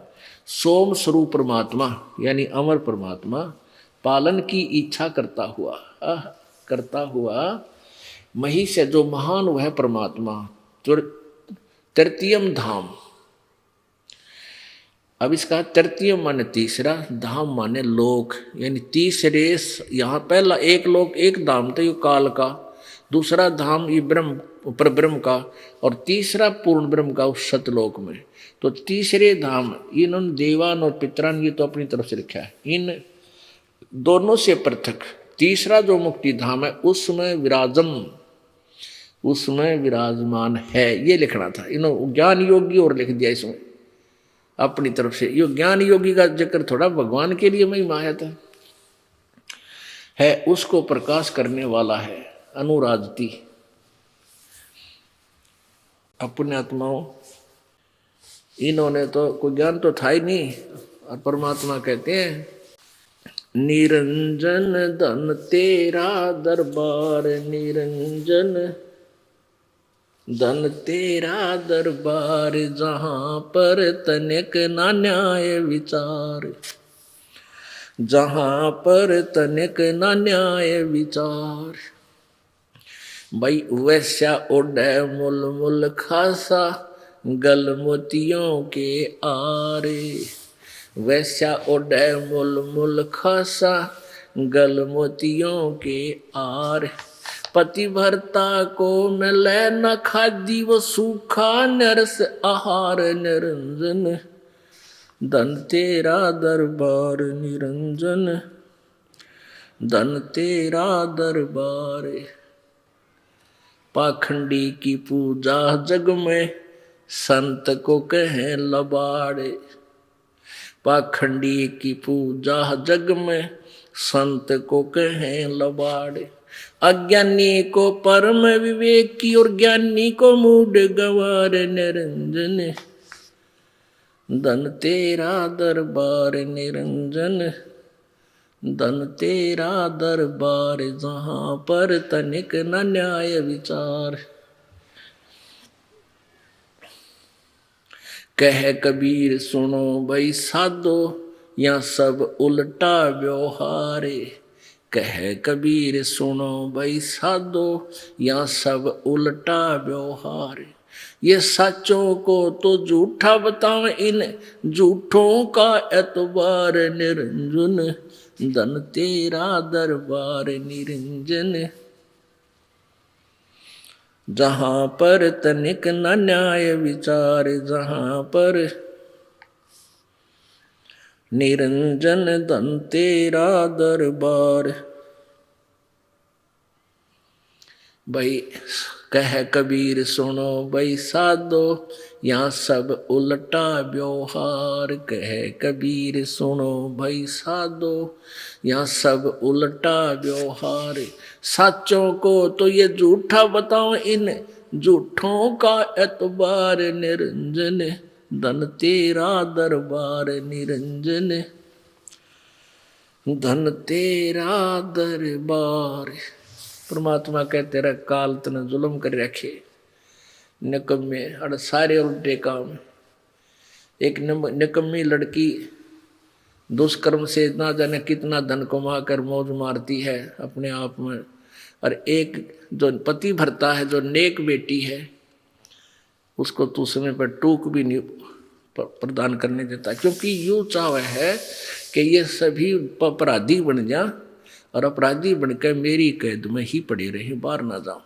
सोम स्वरूप परमात्मा यानी अमर परमात्मा पालन की इच्छा करता हुआ महिष्य जो महान वह परमात्मा तृतीयम धाम। अब इसका तृतीयम माने तीसरा, धाम माने लोक, यानी तीसरे। यहाँ पहला एक लोक एक धाम था, ये काल का, दूसरा धाम ये ब्रह्म पर ब्रह्म का, और तीसरा पूर्ण ब्रह्म का उस सतलोक में। तो तीसरे धाम इन्होंने देवान और पितरान ये तो अपनी तरफ से लिखा है, इन दोनों से पृथक तीसरा जो मुक्ति धाम है उसमें विराजमान है, ये लिखना था। इन्होंने ज्ञान योगी और लिख दिया इसमें अपनी तरफ से। ये ज्ञान योगी का जिक्र थोड़ा भगवान के लिए महिमा है, उसको प्रकाश करने वाला है अनुराजती। अपने आत्माओं इन्होंने तो कोई ज्ञान तो था ही नहीं, और परमात्मा कहते हैं निरंजन धन तेरा दरबार, निरंजन धन तेरा दरबार, जहाँ पर तनिक ना न्याय विचार, जहाँ पर तनिक ना न्याय विचार। भाई वैश्या ओढ़े मुल मुल खासा, गल मोतियों के आरे। वैश्या ओढ़े मुल मुल खासा, गल मोतियों के आर। पतिव्रता को मिले न खादी वो सूखा नरस आहार, निरंजन धन तेरा दरबार, निरंजन धन तेरा दरबार। पाखंडी की पूजा जग में संत को कहें लबाड़े, पाखंडी की पूजा जग में संत को कहें लबाड़े। अज्ञानी को परम विवेक की और ज्ञानी को मूड गवार, निरंजन धन तेरा दरबार, निरंजन धन तेरा दरबार, जहाँ पर तनिक न न्याय विचार। कह कबीर सुनो भाई साधो, या सब उल्टा व्यवहारे। कह कबीर सुनो भाई साधो, या सब उल्टा व्यवहार। ये सच्चों को तो झूठा बताओ, इन झूठों का एतबार, निरंजन धन तेरा दरबार, निरंजन जहाँ पर तनिक न न्याय विचार, जहाँ पर निरंजन धन तेरा दरबार। भाई कह कबीर सुनो भाई साधो, यहाँ सब उल्टा व्यवहार। कह कबीर सुनो भाई साधो, यहाँ सब उल्टा व्यवहार। सच्चों को तो ये झूठा बताओ, इन झूठों का एतबार, निरंजन धन तेरा दरबार, निरंजन धन तेरा दरबार। परमात्मा कहते रहे काल तने जुल्म कर रखे, निकम्मे अड़ सारे उल्टे काम। एक निकम्मी लड़की दुष्कर्म से ना जाने कितना धन कमा कर मौज मारती है अपने आप में, और एक जो पति भरता है, जो नेक बेटी है, उसको तो समय पर टूक भी नहीं प्रदान करने देता, क्योंकि यूँ चाह है कि ये सभी अपराधी बन जा और अपराधी बनकर मेरी कैद में ही पड़े रहे, बाहर ना जाओ।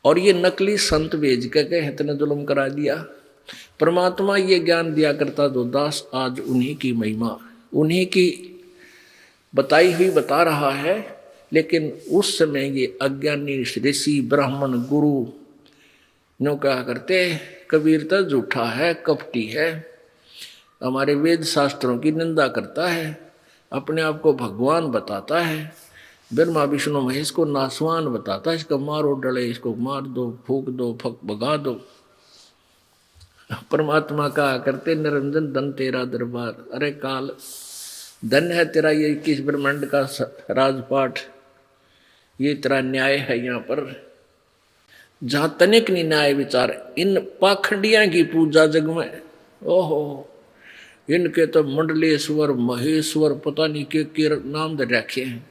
और ये नकली संत भेज के इतने जुल्म करा दिया। परमात्मा ये ज्ञान दिया करता जो दास, आज उन्हीं की महिमा, उन्हीं की बताई हुई बता रहा है, लेकिन उस समय ये अज्ञानी ऋषि ब्राह्मण गुरु नो क्या करते, कबीर तो झूठा है, कपटी है, हमारे वेद शास्त्रों की निंदा करता है, अपने आप को भगवान बताता है, ब्रह्मा विष्णु महेश को नासवान बताता है, इसको मारो डले, इसको मार दो, फूक दो, फक भगा दो। परमात्मा कहा करते, निरंजन धन तेरा दरबार, अरे काल धन है तेरा ये 21 ब्रह्मांड का राजपाट, ये तेरा न्याय है यहाँ पर, जहां तनिक नहीं न्याय विचार, इन पाखंडिया की पूजा जग में, ओहो इनके तो मंडलेश्वर महेश्वर पता नहीं के नाम दे रखे हैं,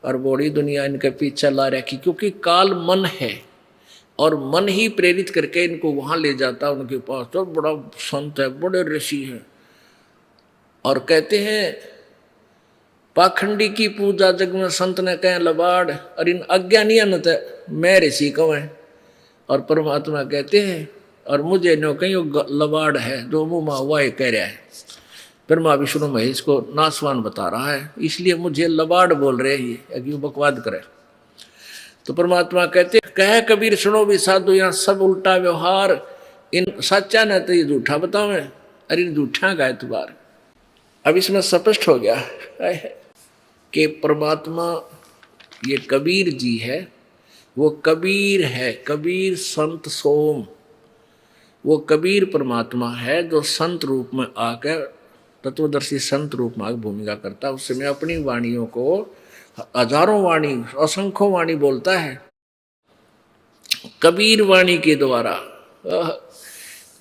और बड़ी दुनिया इनके पीछे ला रखी, क्योंकि काल मन है और मन ही प्रेरित करके इनको वहां ले जाता, उनके पास तो बड़ा संत है, बड़े ऋषि हैं, और कहते हैं पाखंडी की पूजा जग में संत ने कहें लबाड़, और इन अज्ञानियों ने तो मैं ऋषि कहें, और परमात्मा कहते हैं और मुझे नो कहीं लबाड़ है जो मुँह वाह कह रहा है, ब्रह्मा विष्णु महेश को नासवान बता रहा है, इसलिए मुझे लबाड़ बोल रहे हैं, ये बकवाद करे। तो परमात्मा कहते कहे कबीर सुनो भी साधु, यहाँ सब उल्टा व्यवहार, इन सच्चा न तो ये झूठा बतावे, अरे झूठा का एतबार। अब इसमें स्पष्ट हो गया कि परमात्मा ये कबीर जी है, वो कबीर है, कबीर संत सोम, वो कबीर परमात्मा है जो संत रूप में आकर तत्वदर्शी संत रूप में भूमिका करता है। उस समय अपनी वाणियों को हजारों वाणी असंख्यों वाणी बोलता है कबीर वाणी के द्वारा।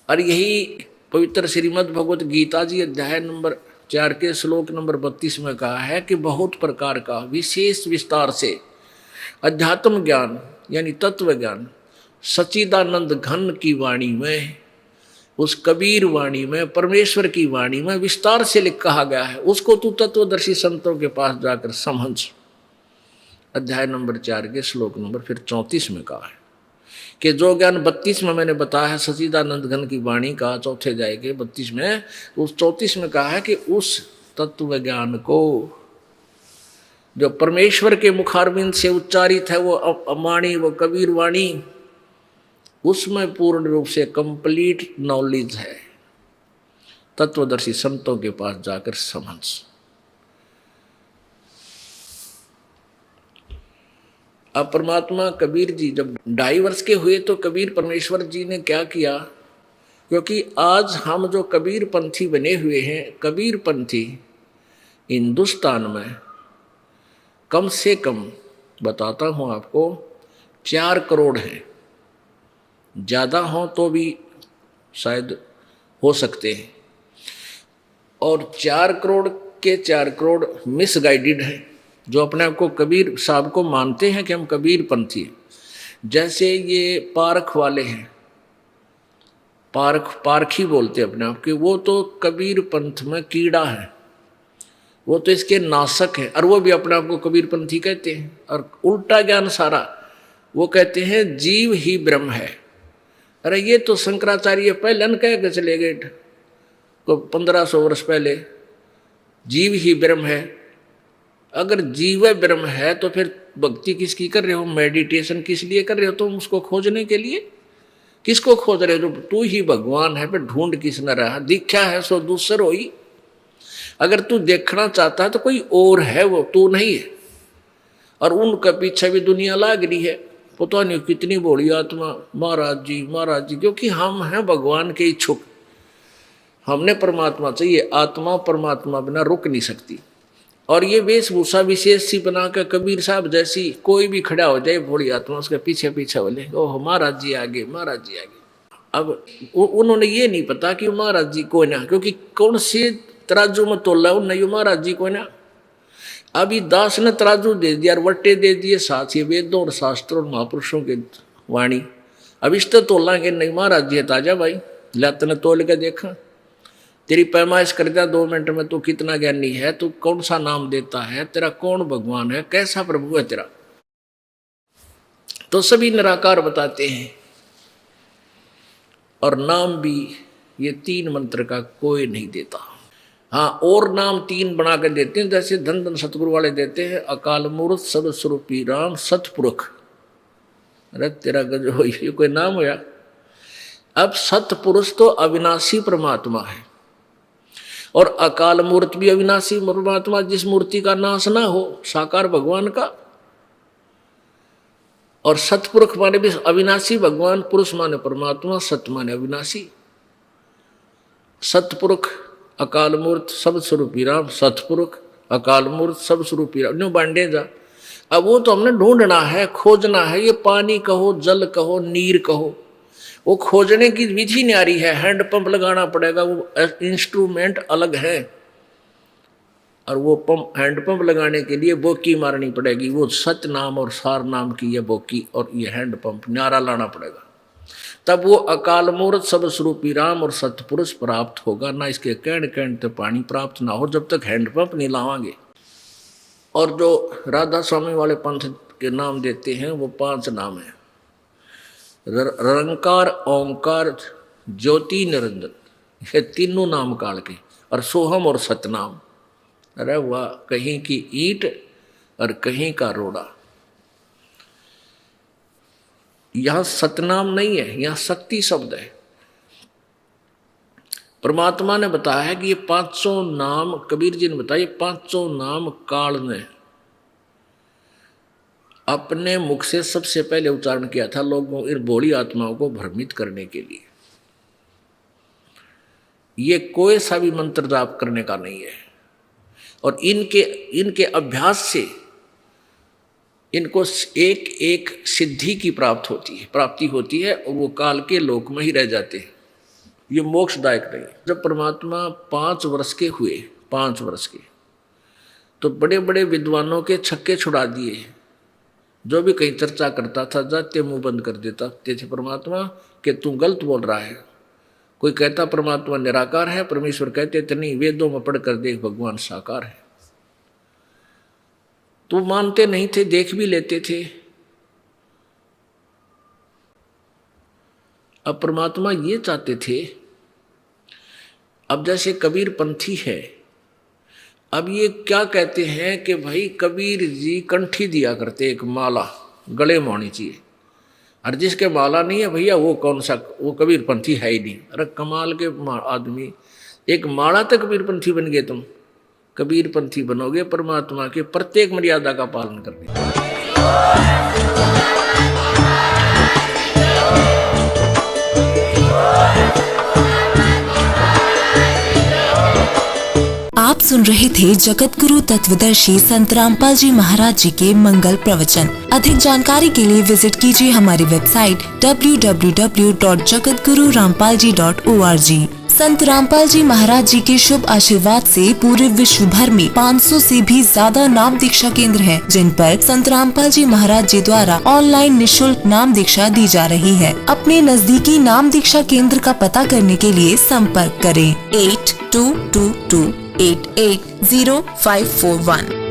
और यही पवित्र श्रीमद् भगवत गीता जी अध्याय नंबर 4 के श्लोक नंबर 32 में कहा है कि बहुत प्रकार का विशेष विस्तार से अध्यात्म ज्ञान यानी तत्व ज्ञान सच्चिदानंद घन की वाणी में, उस कबीर वाणी में, परमेश्वर की वाणी में विस्तार से कहा गया है, उसको तू तत्वदर्शी संतों के पास जाकर समझ। अध्याय नंबर 4 के श्लोक नंबर फिर 34 में कहा है कि जो ज्ञान 32 में मैंने बताया है सच्चिदानंद घन की वाणी का, चौथे अध्याय के 32 में, उस 34 में कहा है कि उस तत्व ज्ञान को जो परमेश्वर के मुखारविंद से उच्चारित है, वो वाणी, वो कबीर वाणी, उसमें पूर्ण रूप से कंप्लीट नॉलेज है, तत्वदर्शी संतों के पास जाकर समझ। अब परमात्मा कबीर जी जब 2.5 वर्ष के हुए तो कबीर परमेश्वर जी ने क्या किया, क्योंकि आज हम जो कबीर पंथी बने हुए हैं, कबीर पंथी हिंदुस्तान में कम से कम बताता हूँ आपको 4 करोड़ हैं, ज़्यादा हो तो भी शायद हो सकते हैं, और 4 करोड़ के 4 करोड़ मिसगाइडेड हैं, जो अपने आप को कबीर साहब को मानते हैं कि हम कबीर पंथी हैं। जैसे ये पारख वाले हैं, पारखी बोलते हैं अपने आप के, वो तो कबीर पंथ में कीड़ा है, वो तो इसके नाशक है, और वो भी अपने आप को कबीर पंथी कहते हैं। और उल्टा ज्ञान सारा, वो कहते हैं जीव ही ब्रह्म है। अरे ये तो शंकराचार्य पहले न कह के चले गए तो 1500 वर्ष पहले, जीव ही ब्रह्म है। अगर जीव ब्रह्म है तो फिर भक्ति किसकी कर रहे हो, मेडिटेशन किस लिए कर रहे हो, तुम उसको खोजने के लिए। किसको खोज रहे हो, जो तू ही भगवान है, फिर ढूंढ किस न रहा, दिखा है सो दूसर होई। अगर तू देखना चाहता है तो कोई और है, वो तू नहीं है। और उनका पीछे भी दुनिया लाग रही है, पता नहीं कितनी बड़ी आत्मा, महाराज जी महाराज जी, क्योंकि हम हैं भगवान के इच्छुक, हमने परमात्मा चाहिए। आत्मा परमात्मा बिना रुक नहीं सकती। और ये वेशभूषा विशेष सी बना कर कबीर साहब जैसी कोई भी खड़ा हो जाए, बड़ी आत्मा उसके पीछे पीछे बोले ओह महाराज जी आगे, महाराज जी आगे। अब उन्होंने ये नहीं पता कि महाराज जी को ना, क्योंकि कौन से तराजू में तोला नहीं, महाराज जी को ना। अभी दास ने तराजू दे दिया और वट्टे दे दिए, साथ ही वेदों और शास्त्रों और महापुरुषों के वाणी। अब इस तो तोलांगे नहीं, महाराज जी ताजा भाई लत ने तोल के देखा, तेरी पैमाइश कर दिया 2 मिनट में, तू कितना ज्ञानी है, तू कौन सा नाम देता है, तेरा कौन भगवान है, कैसा प्रभु है तेरा। तो सभी निराकार बताते हैं। और नाम भी ये 3 मंत्र का कोई नहीं देता। हाँ, और नाम 3 बना के देते हैं, जैसे धन धन सतगुरु वाले देते हैं, अकाल मूर्त सर्वस्वरूपी राम सतपुरुष। अरे तेरा गजो, ये कोई नाम होया? अब सतपुरुष तो अविनाशी परमात्मा है, और अकाल मूर्त भी अविनाशी परमात्मा, जिस मूर्ति का नाश ना हो, साकार भगवान का। और सतपुरुष माने भी अविनाशी भगवान, पुरुष माने परमात्मा, सत माने अविनाशी। सतपुरुष अकाल मूर्त सब स्वरूपी राम, सतपुरुष अकाल मूर्त सब स्वरूपी राम, न्यू बांटे जा। अब वो तो हमने ढूंढना है, खोजना है। ये पानी कहो, जल कहो, नीर कहो, वो खोजने की विधि न्यारी है। हैंडपंप लगाना पड़ेगा, वो इंस्ट्रूमेंट अलग है, और वो पंप, हैंडपंप लगाने के लिए बोकी मारनी पड़ेगी। वो सत नाम और सार नाम की ये बोकी और ये हैंडपंप न्यारा लाना पड़ेगा, तब वो अकाल मूर्त सब स्वरूपी राम और सतपुरुष प्राप्त होगा। ना इसके कहण कहण तो पानी प्राप्त ना हो, जब तक हैंडपंप नहीं लावांगे। और जो राधा स्वामी वाले पंथ के नाम देते हैं, वो 5 नाम है। रंकार, ओंकार, ज्योति, निरंजन, ये तीनों नाम काल के, और सोहम और सतनाम। अरे वाह, कहीं की ईंट और कहीं का रोड़ा। यहां सतनाम नहीं है, यहां शक्ति शब्द है। परमात्मा ने बताया है कि ये 500 नाम, कबीर जी ने बताया, 500 नाम काल ने अपने मुख से सबसे पहले उच्चारण किया था, लोगों, इन भोली आत्माओं को भ्रमित करने के लिए। ये कोई सा भी मंत्र जाप करने का नहीं है, और इनके अभ्यास से इनको एक एक सिद्धि की प्राप्ति होती है, और वो काल के लोक में ही रह जाते हैं। ये मोक्षदायक नहीं। जब परमात्मा 5 वर्ष के हुए, 5 वर्ष के, तो बड़े बड़े विद्वानों के छक्के छुड़ा दिए। जो भी कहीं चर्चा करता था, जाते मुंह बंद कर देता थे परमात्मा कि तू गलत बोल रहा है। कोई कहता परमात्मा निराकार है, परमेश्वर कहते थे नहीं, वेदों में पढ़कर देख भगवान साकार है। तो मानते नहीं थे, देख भी लेते थे। अब परमात्मा ये चाहते थे, अब जैसे कबीर पंथी है, अब ये क्या कहते हैं कि भाई कबीर जी कंठी दिया करते, एक माला गले में होनी चाहिए, और जिसके माला नहीं है भैया वो कौन सा, वो कबीर पंथी है ही नहीं। अरे कमाल के आदमी, एक माला तक कबीर पंथी बन गए तुम। कबीर पंथी बनोगे परमात्मा के प्रत्येक मर्यादा का पालन करने। आप सुन रहे थे जगत गुरु तत्वदर्शी संत रामपाल जी महाराज जी के मंगल प्रवचन। अधिक जानकारी के लिए विजिट कीजिए हमारी वेबसाइट www.jagatgururampalji.org। संत रामपाल जी महाराज जी के शुभ आशीर्वाद से पूरे विश्व भर में 500 से भी ज्यादा नाम दीक्षा केंद्र हैं, जिन पर संत रामपाल जी महाराज जी द्वारा ऑनलाइन निःशुल्क नाम दीक्षा दी जा रही है। अपने नजदीकी नाम दीक्षा केंद्र का पता करने के लिए संपर्क करें 8222880541।